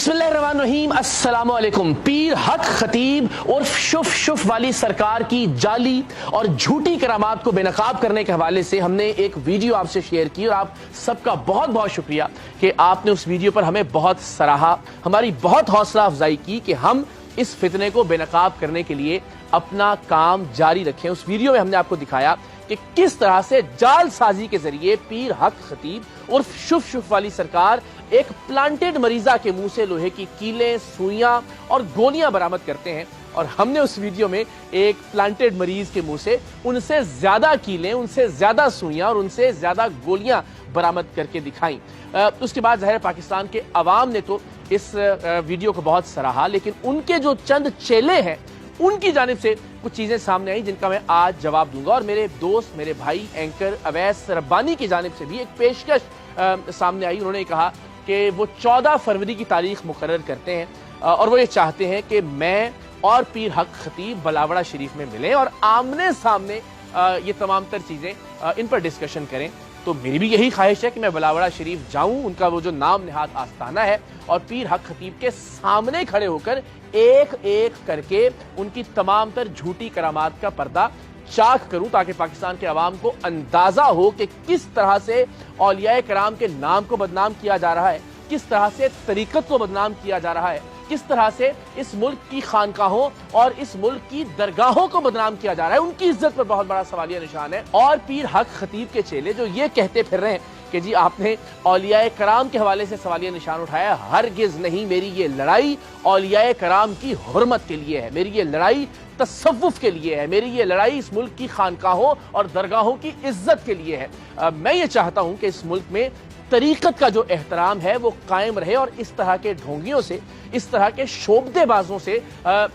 बिस्मिल्लाहिर्रहमानिर्रहीम, अस्सलामु अलैकुम। पीर हक खतीब और शुफ वाली सरकार की जाली और झूठी करामात को बेनकाब करने के हवाले से हमने एक वीडियो आपसे शेयर की और आप सबका बहुत बहुत शुक्रिया कि आपने उस वीडियो पर हमें बहुत सराहा, हमारी बहुत हौसला अफजाई की कि हम इस फितने को बेनकाब करने के लिए अपना काम जारी रखें। उस वीडियो में हमने आपको दिखाया कि किस तरह से जालसाजी के जरिए पीर हक खतीब और शुफ वाली सरकार एक प्लांटेड मरीजा के मुंह से लोहे की कीलें, सुइयां और गोलियां बरामद करते हैं। और हमने उस वीडियो में एक प्लांटेड मरीज के मुंह से उनसे ज्यादा कीलें, उनसे ज्यादा सुइयां और उनसे ज्यादा गोलियां बरामद करके दिखाई। उसके बाद ज़ाहिर पाकिस्तान के अवाम ने तो इस वीडियो को बहुत सराहा, लेकिन उनके जो चंद चेले हैं उनकी जानिब से कुछ चीजें सामने आई जिनका मैं आज जवाब दूंगा। और मेरे दोस्त, मेरे भाई एंकर अवैस रब्बानी की जानिब से भी एक पेशकश सामने आई। उन्होंने कहा कि वो 14 फरवरी की तारीख मुकर्रर करते हैं और वो ये चाहते हैं कि मैं और पीर हक खतीब बलावड़ा शरीफ में मिलें और आमने सामने ये तमाम तर चीजें इन पर डिस्कशन करें। तो मेरी भी यही ख्वाहिश है कि मैं बलावड़ा शरीफ जाऊं, उनका वो जो नाम निहाद आस्ताना है, और पीर हक खतीब के सामने खड़े होकर एक एक करके उनकी तमाम तर झूठी करामात का पर्दा चाक करूं, ताकि पाकिस्तान के अवाम को अंदाजा हो कि किस तरह से औलियाए कराम के नाम को बदनाम किया जा रहा है, किस तरह से तरीकत को बदनाम किया जा रहा है, किस तरह से इस मुल्क की खानकाहों और इस मुल्क की दरगाहों को बदनाम किया जा रहा है। उनकी इज्जत पर बहुत बड़ा सवालिया निशान है। और पीर हक खतीब के चेले जो ये कहते फिर रहे हैं कि जी आपने औलियाए कराम के हवाले से सवालिया निशान उठाया, हरगिज नहीं। मेरी ये लड़ाई औलियाए कराम की हुर्मत के लिए है, मेरी ये लड़ाई तसव्वुफ के लिए है, मेरी ये लड़ाई इस मुल्क की खानकाहों और दरगाहों की इज्जत के लिए है। मैं ये चाहता हूं कि इस मुल्क में तरीकत का जो एहतराम है वो कायम रहे और इस तरह के ढोंगियों से, इस तरह के शोबदेबाजों से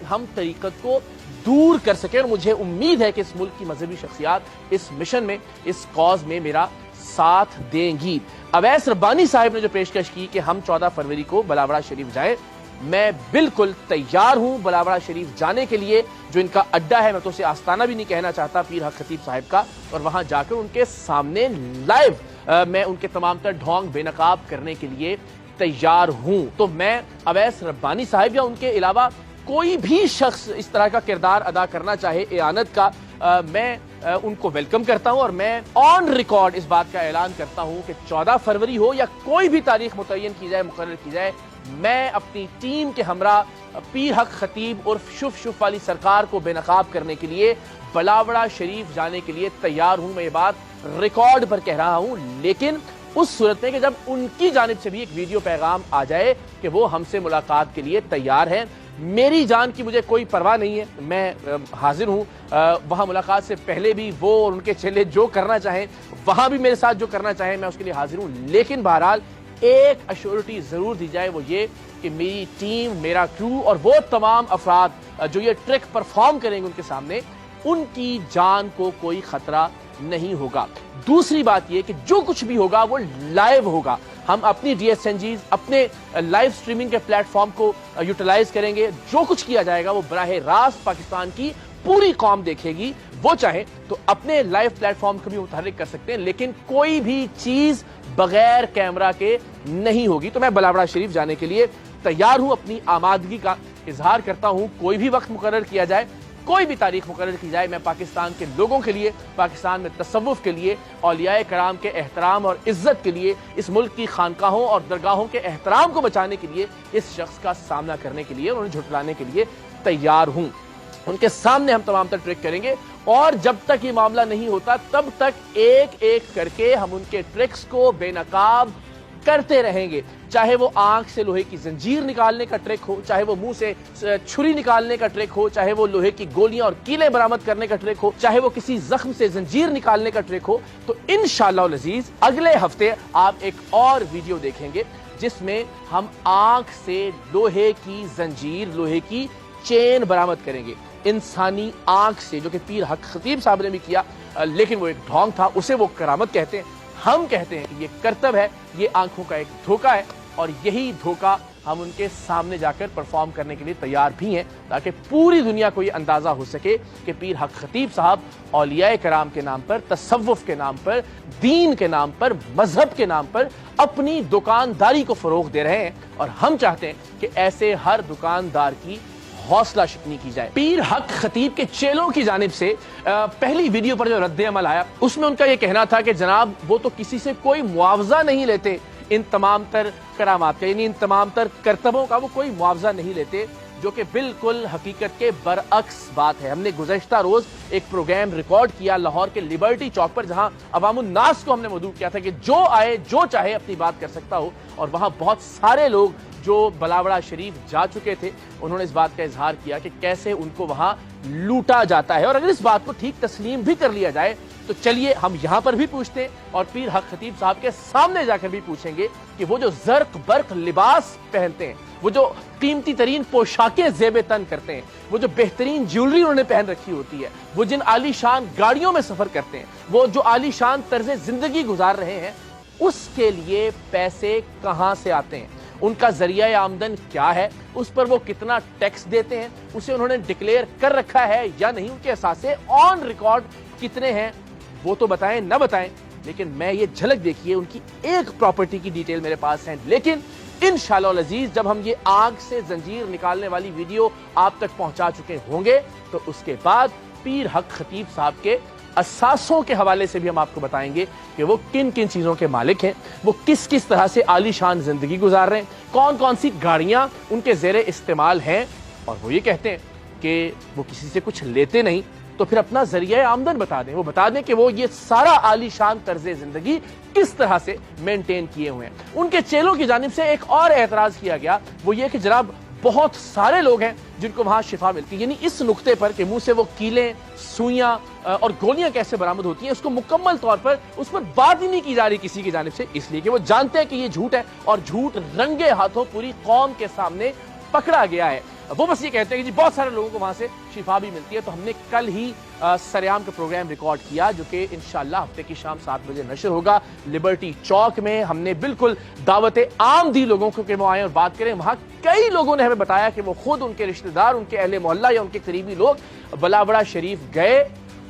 हम तरीकत को दूर कर सकें। और मुझे उम्मीद है कि इस मुल्क की मजहबी शख्सियात इस मिशन में, इस कॉज में मेरा साथ देंगी। अवैस रब्बानी साहब ने जो पेशकश की कि हम 14 फरवरी को बलावड़ा शरीफ जाएं, मैं बिल्कुल तैयार हूं बलावड़ा शरीफ जाने के लिए। जो इनका अड्डा है, मैं तो उसे आस्ताना भी नहीं कहना चाहता, पीर हक खतीब साहब का, और वहां जाकर उनके सामने लाइव मैं उनके तमाम तर ढोंग बेनकाब करने के लिए तैयार हूं। तो मैं अवैस रब्बानी साहब या उनके अलावा कोई भी शख्स इस तरह का किरदार अदा करना चाहे एआनत का, मैं उनको वेलकम करता हूं। और मैं ऑन रिकॉर्ड इस बात का ऐलान करता हूं कि 14 फरवरी हो या कोई भी तारीख मुतय्यन की जाए, मुकर्रर की जाए, मैं अपनी टीम के हमरा पीर हक खतीब और शुफ वाली सरकार को बेनकाब करने के लिए बलावड़ा शरीफ जाने के लिए तैयार हूं। मैं ये बात रिकॉर्ड पर कह रहा हूं, लेकिन उस सूरत में कि जब उनकी जानिब से भी एक वीडियो पैगाम आ जाए कि वो हमसे मुलाकात के लिए तैयार हैं। मेरी जान की मुझे कोई परवाह नहीं है, मैं हाजिर हूं वहां मुलाकात से पहले भी वो और उनके चेले जो करना चाहें, वहां भी मेरे साथ जो करना चाहें, मैं उसके लिए हाजिर हूं। लेकिन बहरहाल एक अश्योरिटी जरूर दी जाए, वो ये कि मेरी टीम, मेरा क्रू और वो तमाम अफराद जो ये ट्रिक परफॉर्म करेंगे उनके सामने, उनकी जान को कोई खतरा नहीं होगा। दूसरी बात यह कि जो कुछ भी होगा वो लाइव होगा। हम अपनी DSNGs, अपने लाइव स्ट्रीमिंग के प्लेटफॉर्म को यूटिलाइज करेंगे। जो कुछ किया जाएगा वो बराह रास्त पाकिस्तान की पूरी कौम देखेगी। वो चाहे तो अपने लाइव प्लेटफॉर्म को भी मुतहर्रिक कर सकते हैं, लेकिन कोई भी चीज बगैर कैमरा के नहीं होगी। तो मैं बलावड़ा शरीफ जाने के लिए तैयार हूं, अपनी आमादगी का इजहार करता हूं। कोई भी वक्त मुकर्रर किया जाए, कोई भी तारीख मुकर्रर की जाए, मैं पाकिस्तान के लोगों के लिए, पाकिस्तान में तसव्वुफ के लिए, औलियाए कराम के एहतराम और इज्जत के लिए, इस मुल्क की खानकाहों और दरगाहों के एहतराम को बचाने के लिए, इस शख्स का सामना करने के लिए, उन्हें झुटलाने के लिए तैयार हूं। उनके सामने हम तमाम तर ट्रिक करेंगे और जब तक ये मामला नहीं होता तब तक एक एक करके हम उनके ट्रिक्स को बेनकाब करते रहेंगे। चाहे वो आंख से लोहे की जंजीर निकालने का ट्रिक हो, चाहे वो मुंह से छुरी निकालने का ट्रिक हो, चाहे वो लोहे की गोलियां और कीलें बरामद करने का ट्रिक हो, चाहे वो किसी जख्म से जंजीर निकालने का ट्रिक हो। तो इंशाअल्लाह अज़ीज अगले हफ्ते आप एक और वीडियो देखेंगे जिसमें हम आंख से लोहे की जंजीर, लोहे की चेन बरामद करेंगे इंसानी आंख से, जो कि पीर हक खतीब साहब ने भी किया, लेकिन वो एक ढोंग था, उसे वो करामत कहते हैं। हम कहते हैं कि ये करतब है, ये आंखों का एक धोखा है और यही धोखा हम उनके सामने जाकर परफॉर्म करने के लिए तैयार भी हैं, ताकि पूरी दुनिया को ये अंदाजा हो सके कि पीर हक खतीब साहब औलियाए कराम के नाम पर, तसव्वुफ के नाम पर, दीन के नाम पर, मजहब के नाम पर अपनी दुकानदारी को फरोग दे रहे हैं। और हम चाहते हैं कि ऐसे हर दुकानदार की हौसला शिकनी की जाए। पीर हक खतीब के चेलों की जानिब से पहली वीडियो पर जो रद्द अमल आया, उसमें उनका यह कहना था कि जनाब वो तो किसी से कोई मुआवजा नहीं लेते इन तमाम तर करामात का, यानी इन तमाम तर करतबों का वो कोई मुआवजा नहीं लेते, जो कि बिल्कुल हकीकत के बरअक्स बात है। हमने गुज़श्ता रोज एक प्रोग्राम रिकॉर्ड किया लाहौर के लिबर्टी चौक पर, जहां अवामुन नास को हमने मदऊ किया था कि जो आए जो चाहे अपनी बात कर सकता हो, और वहां बहुत सारे लोग जो बलावड़ा शरीफ जा चुके थे उन्होंने इस बात का इजहार किया कि कैसे उनको वहां लूटा जाता है। और अगर इस बात को ठीक तस्लीम भी कर लिया जाए तो चलिए हम यहां पर भी पूछते हैं और पीर हक खतीब साहब के सामने जाकर भी पूछेंगे कि वो जो जर्क बर्क लिबास पहनते हैं, वो जो कीमती तरीन पोशाकें ज़ेब तन करते हैं, वो जो बेहतरीन ज्वेलरी उन्होंने पहन रखी होती है, वो जिन आलीशान गाड़ियों में सफर करते हैं, वो जो आलीशान तर्ज जिंदगी गुजार रहे हैं, उसके लिए पैसे कहां से आते हैं, उनका जरिया आमदन क्या है, उस पर वो कितना टैक्स देते हैं, उसे उन्होंने डिक्लेयर कर रखा है या नहीं, उनके असासे ऑन रिकॉर्ड कितने हैं वो तो बताएं न बताएं, लेकिन मैं ये झलक देखिए उनकी एक प्रॉपर्टी की डिटेल मेरे पास है। लेकिन इंशाअल्लाह अज़ीज जब हम ये आग से जंजीर निकालने वाली वीडियो आप तक पहुंचा चुके होंगे तो उसके बाद पीर हक खतीब साहब के असासों के हवाले से भी हम आपको बताएंगे कि वो किन किन चीजों के मालिक हैं, वो किस किस तरह से आलीशान जिंदगी गुजार रहे हैं, कौन कौन सी गाड़ियां उनके जेरे इस्तेमाल हैं, और वो ये कहते हैं कि वो किसी से कुछ लेते नहीं, तो फिर अपना जरिया आमदन बता दें, वो बता दें कि वो ये सारा आलीशान तर्ज जिंदगी किस तरह से मेंटेन किए हुए हैं। उनके चेलों की जानिब से एक और एतराज किया गया, वो ये कि जनाब बहुत सारे लोग हैं जिनको वहां शिफा मिलती है, यानी इस नुक्ते पर कि मुंह से वो कीलें, सुइयां और गोलियां कैसे बरामद होती हैं, उसको मुकम्मल तौर पर उस पर बात ही नहीं की जा रही किसी की जानिब से, इसलिए कि वो जानते हैं कि ये झूठ है और झूठ रंगे हाथों पूरी कौम के सामने पकड़ा गया है। वो बस ये कहते हैं कि जी बहुत सारे लोगों को वहां से शिफा भी मिलती है। तो हमने कल ही सरेआम का प्रोग्राम रिकॉर्ड किया जो कि इंशाअल्लाह हफ्ते की शाम 7 बजे नशर होगा लिबर्टी चौक में। हमने बिल्कुल दावत आम दी लोगों को कि वो आए और बात करें। वहां कई लोगों ने हमें बताया कि वो खुद, उनके रिश्तेदार, उनके अहले मोहल्ला या उनके करीबी लोग बलावड़ा शरीफ गए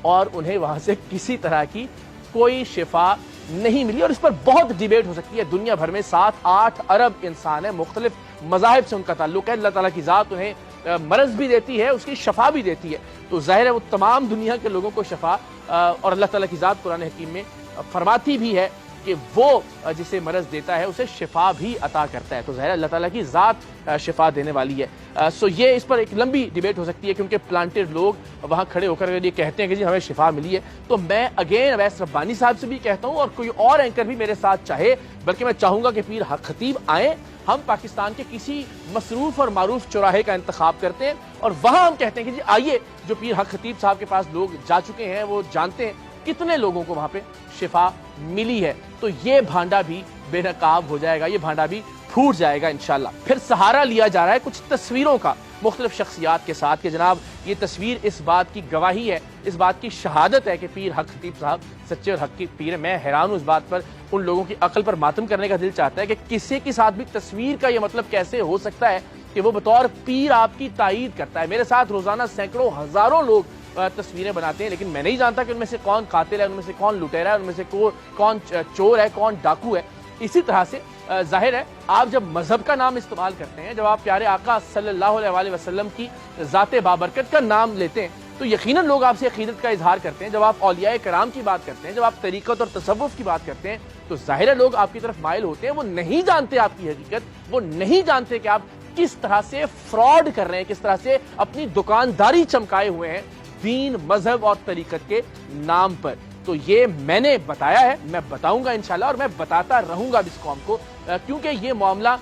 और उन्हें वहां से किसी तरह की कोई शिफा नहीं मिली। और इस पर बहुत डिबेट हो सकती है। दुनिया भर में 7-8 अरब इंसान है, मुख्तलिफ मज़ाहिब से उनका ताल्लुक है। अल्लाह ताला की ज़ात उन्हें मरज भी देती है, उसकी शफा भी देती है, तो जाहिर है वो तमाम दुनिया के लोगों को शफा, और अल्लाह ताला की ज़ात कुरान हकीम में फरमाती भी है कि वो जिसे मरज देता है उसे शिफा भी अता करता है। तो ज़ाहिर अल्लाह ताला की ज़ात शिफा देने वाली है। सो ये इस पर एक लंबी डिबेट हो सकती है क्योंकि प्लांटेड लोग वहाँ खड़े होकर ये कहते हैं कि जी हमें शिफा मिली है। तो मैं अगेन अवैस रब्बानी साहब से भी कहता हूँ और कोई और एंकर भी मेरे साथ चाहे, बल्कि मैं चाहूँगा कि पीर हक खतीब आए, हम पाकिस्तान के किसी मसरूफ और मारूफ चौराहे का इंतखाब करते हैं और वहाँ हम कहते हैं कि जी आइए, जो पीर हक खतीब साहब के पास लोग जा चुके हैं वो जानते हैं कितने लोगों को वहाँ पे शिफा मिली है। तो ये भांडा भी बेनकाब हो जाएगा, ये भांडा भी फूट जाएगा इंशाल्लाह। फिर सहारा लिया जा रहा है कुछ तस्वीरों का मुख्तलिफ शख्सियात के साथ कि जनाब ये तस्वीर इस बात की गवाही है, इस बात की शहादत है कि पीर हक खतीब साहब सच्चे और हक की पीर है। मैं हैरान हूँ इस बात पर, उन लोगों की अकल पर मातम करने का दिल चाहता है कि किसी के साथ भी तस्वीर का ये मतलब कैसे हो सकता है कि वो बतौर पीर आपकी तायीद करता है। मेरे साथ रोजाना सैकड़ों हजारों लोग तस्वीरें बनाते हैं, लेकिन मैं नहीं जानता कि उनमें से कौन कातिल है, उनमें से कौन लुटेरा है, उनमें से कौन चोर है, कौन डाकू है। इसी तरह से जाहिर है आप जब मजहब का नाम इस्तेमाल करते हैं, जब आप प्यारे आका सल्लल्लाहु अलैहि वसल्लम की ज़ाते बाबरकत का नाम लेते हैं तो यकीनन लोग आपसे अकीदत का इजहार करते हैं। जब आप औलियाए कराम की बात करते हैं, जब आप तरीक़त और तसव्वुफ की बात करते हैं तो जाहिर है लोग आपकी तरफ माइल होते हैं। वो नहीं जानते आपकी हकीकत, वो नहीं जानते कि आप किस तरह से फ्रॉड कर रहे हैं, किस तरह से अपनी दुकानदारी चमकाए हुए हैं दीन, मजहब और तरीकत के नाम पर। तो ये मैंने बताया है, मैं बताऊंगा इंशाल्लाह और मैं बताता रहूंगा इस कौम को, क्योंकि ये मामला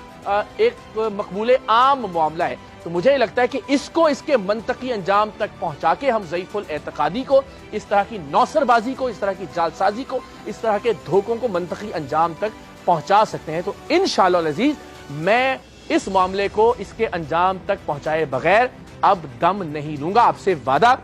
एक मकबूले आम मामला है। तो मुझे लगता है कि इसको इसके मंतकी अंजाम तक पहुंचा के हम ज़ईफ़ुल एतकादी को, इस तरह की नौसरबाजी को, इस तरह की जालसाजी को, इस तरह के धोखों को मंतकी अंजाम तक पहुंचा सकते हैं। तो इंशाअल्लाह अज़ीज़ मैं इस मामले को इसके अंजाम तक पहुंचाए बगैर अब दम नहीं लूंगा। आपसे वादा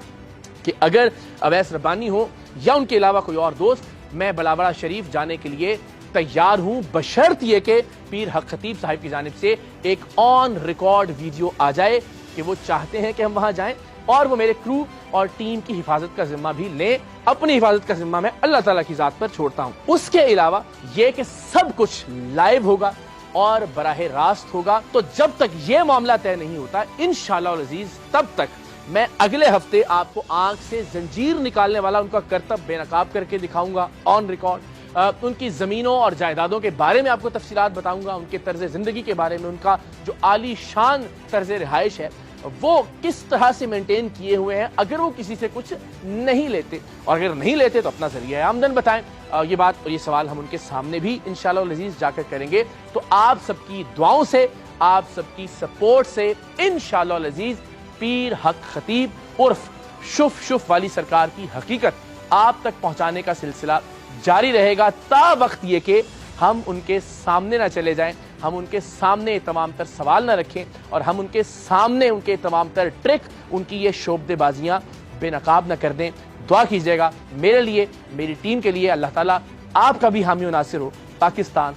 कि अगर अवैस रब्बानी हो या उनके अलावा कोई और दोस्त, मैं बलावड़ा शरीफ जाने के लिए तैयार हूं, बशर्त ये कि पीर हक खतीब साहब की जानिब से एक ऑन रिकॉर्ड वीडियो आ जाए कि वो चाहते हैं कि हम वहां जाएं और वो मेरे क्रू और टीम की हिफाजत का जिम्मा भी लें। अपनी हिफाजत का जिम्मा मैं अल्लाह ताला की जात पर छोड़ता हूं। उसके अलावा ये कि सब कुछ लाइव होगा और बराह रास्त होगा। तो जब तक ये मामला तय नहीं होता इंशाअल्लाह अज़ीज, तब तक मैं अगले हफ्ते आपको आंख से जंजीर निकालने वाला उनका करतब बेनकाब करके दिखाऊंगा ऑन रिकॉर्ड। उनकी जमीनों और जायदादों के बारे में आपको तफसीलात बताऊंगा, उनके तर्ज जिंदगी के बारे में, उनका जो आली शान तर्ज रिहाइश है वो किस तरह से मेंटेन किए हुए हैं अगर वो किसी से कुछ नहीं लेते, और अगर नहीं लेते तो अपना जरिया आमदन बताएं। ये बात और ये सवाल हम उनके सामने भी इंशाअल्लाह अज़ीज जाकर करेंगे। तो आप सबकी दुआओं से, आप सबकी सपोर्ट से इंशाअल्लाह अज़ीज पीर हक खतीब उर्फ शुफ शुफ वाली सरकार की हकीकत आप तक पहुंचाने का सिलसिला जारी रहेगा, ता वक्त ये कि हम उनके सामने ना चले जाएं, हम उनके सामने तमाम तर सवाल ना रखें और हम उनके सामने उनके तमाम तर ट्रिक, उनकी ये शोबदेबाजियां बेनकाब ना कर दें। दुआ कीजिएगा मेरे लिए, मेरी टीम के लिए। अल्लाह ताला आपका भी हामी और नासिर हो। पाकिस्तान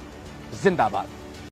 जिंदाबाद।